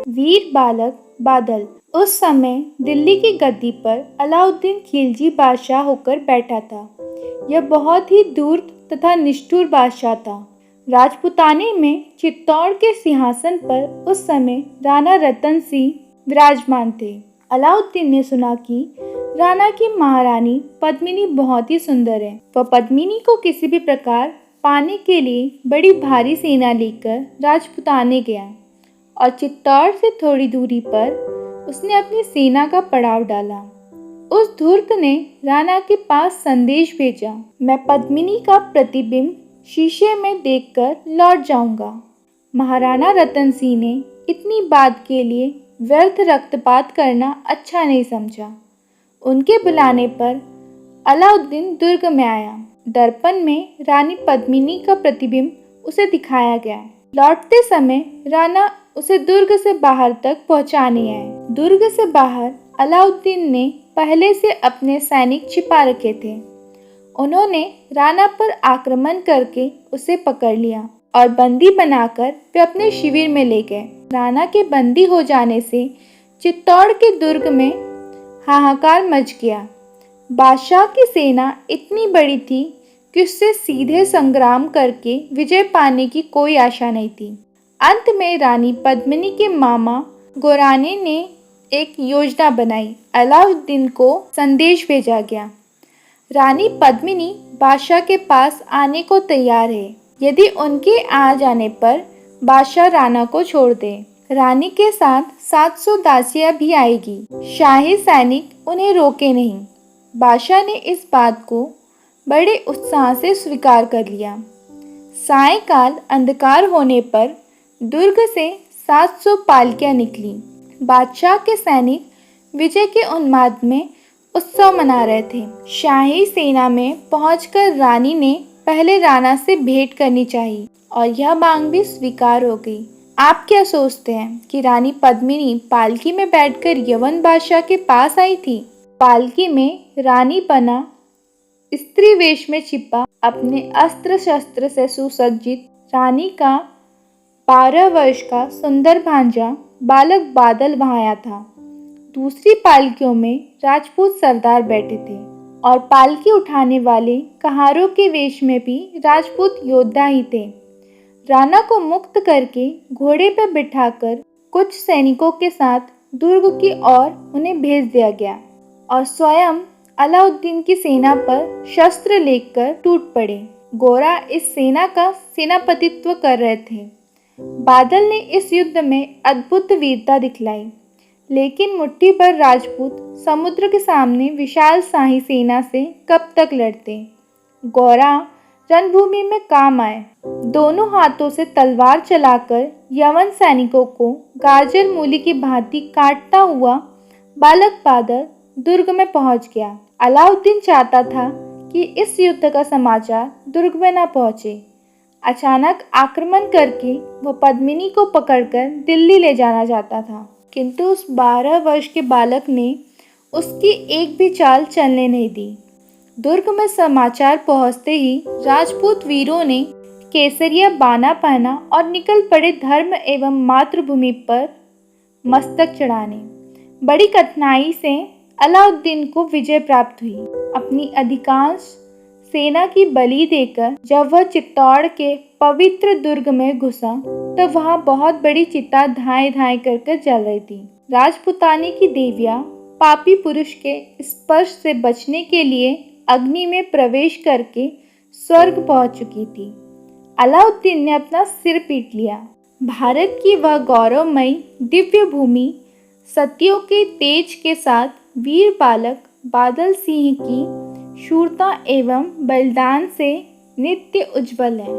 वीर बालक बादल। उस समय दिल्ली की गद्दी पर अलाउद्दीन खिलजी बादशाह होकर बैठा था। यह बहुत ही धूर्त तथा निष्ठुर बादशाह था। राजपुताने में चित्तौड़ के सिंहासन पर उस समय राणा रतन सिंह विराजमान थे। अलाउद्दीन ने सुना कि राणा की महारानी पद्मिनी बहुत ही सुंदर है। वह पद्मिनी को किसी भी प्रकार पाने के लिए बड़ी भारी सेना लेकर राजपुताने गया और चित्तौड़ से थोड़ी दूरी पर उसने अपनी सेना का पड़ाव डाला। उस धूर्त ने राणा के पास संदेश भेजा, मैं पद्मिनी का प्रतिबिंब शीशे में देखकर लौट जाऊंगा। महाराणा रतन सिंह ने इतनी बात के लिए व्यर्थ रक्तपात करना अच्छा नहीं समझा। उनके बुलाने पर अलाउद्दीन दुर्ग में आया। दर्पण में रानी पद्मिनी का प्रतिबिंब उसे दिखाया गया। लौटते समय राणा उसे दुर्ग से बाहर तक पहुंचाने आए। दुर्ग से बाहर अलाउद्दीन ने पहले से अपने सैनिक छिपा रखे थे। उन्होंने राणा पर आक्रमण करके उसे पकड़ लिया और बंदी बनाकर वे अपने शिविर में ले गए। राणा के बंदी हो जाने से चित्तौड़ के दुर्ग में हाहाकार मच गया। बादशाह की सेना इतनी बड़ी थी कि उससे सीधे संग्राम करके विजय पाने की कोई आशा नहीं थी। अंत में रानी पद्मिनी के मामा गोराने ने एक योजना बनाई। अलाउद्दीन को संदेश भेजा गया, रानी पद्मिनी बादशाह के पास आने को तैयार है। यदि उनके आ जाने पर बादशाह राणा को छोड़ दे। रानी के साथ 700 दासियां भी आएगी। शाही सैनिक उन्हें रोके नहीं। बादशाह ने इस बात को बड़े उत्साह से स्वीकार कर लिया। सायंकाल अंधकार होने पर दुर्ग से 700 पालकियां निकली। बादशाह के सैनिक विजय के उन्माद में उत्सव मना रहे थे। शाही सेना में पहुंचकर रानी ने पहले राणा से भेंट करनी चाहिए और यह मांग भी स्वीकार हो गई। आप क्या सोचते हैं कि रानी पद्मिनी पालकी में बैठकर यवन बादशाह के पास आई थी? पालकी में रानी बना स्त्री वेश में छिपा अपने अस्त्र शस्त्र से सुसज्जित रानी का 12 वर्ष का सुंदर भांजा बालक बादल वहां आया था। दूसरी पालकियों में राजपूत सरदार बैठे थे और पालकी उठाने वाले कहारों के वेश में भी राजपूत योद्धा ही थे। राणा को मुक्त करके घोड़े पर बिठाकर कुछ सैनिकों के साथ दुर्ग की ओर उन्हें भेज दिया गया और स्वयं अलाउद्दीन की सेना पर शस्त्र लेकर टूट पड़े। गोरा इस सेना का सेनापतित्व कर रहे थे। बादल ने इस युद्ध में अद्भुत वीरता दिखलाई, लेकिन मुट्ठी भर राजपूत समुद्र के सामने विशाल शाही सेना से कब तक लड़ते। गोरा रणभूमि में काम आए। दोनों हाथों से तलवार चलाकर यवन सैनिकों को गाजर मूली की भांति काटता हुआ बालक बादल दुर्ग में पहुंच गया। अलाउद्दीन चाहता था कि इस युद्ध का समाचार दुर्ग में न पहुंचे। अचानक आक्रमण करके वह पद्मिनी को पकड़कर दिल्ली ले जाना चाहता था, किंतु उस 12 वर्ष के बालक ने उसकी एक भी चाल चलने नहीं दी। दुर्ग में समाचार पहुंचते ही राजपूत वीरों ने केसरिया बाना पहना और निकल पड़े धर्म एवं मातृभूमि पर मस्तक चढ़ाने। बड़ी कठिनाई से अलाउद्दीन को विजय प्राप्त हुई। अपनी अधिकांश सेना की बलि देकर जब वह चित्तौड़ के पवित्र दुर्ग में घुसा तब वहां बहुत बड़ी चिता धाए धाए कर जल रही थी। राजपुताने की देवियां पापी पुरुष के स्पर्श से बचने के लिए अग्नि में प्रवेश करके स्वर्ग पहुंच चुकी थी। अलाउद्दीन ने अपना सिर पीट लिया। भारत की वह गौरवमयी दिव्य भूमि सतियों के तेज के साथ वीर बालक बादल सिंह की शूरता एवं बलिदान से नित्य उज्जवल है।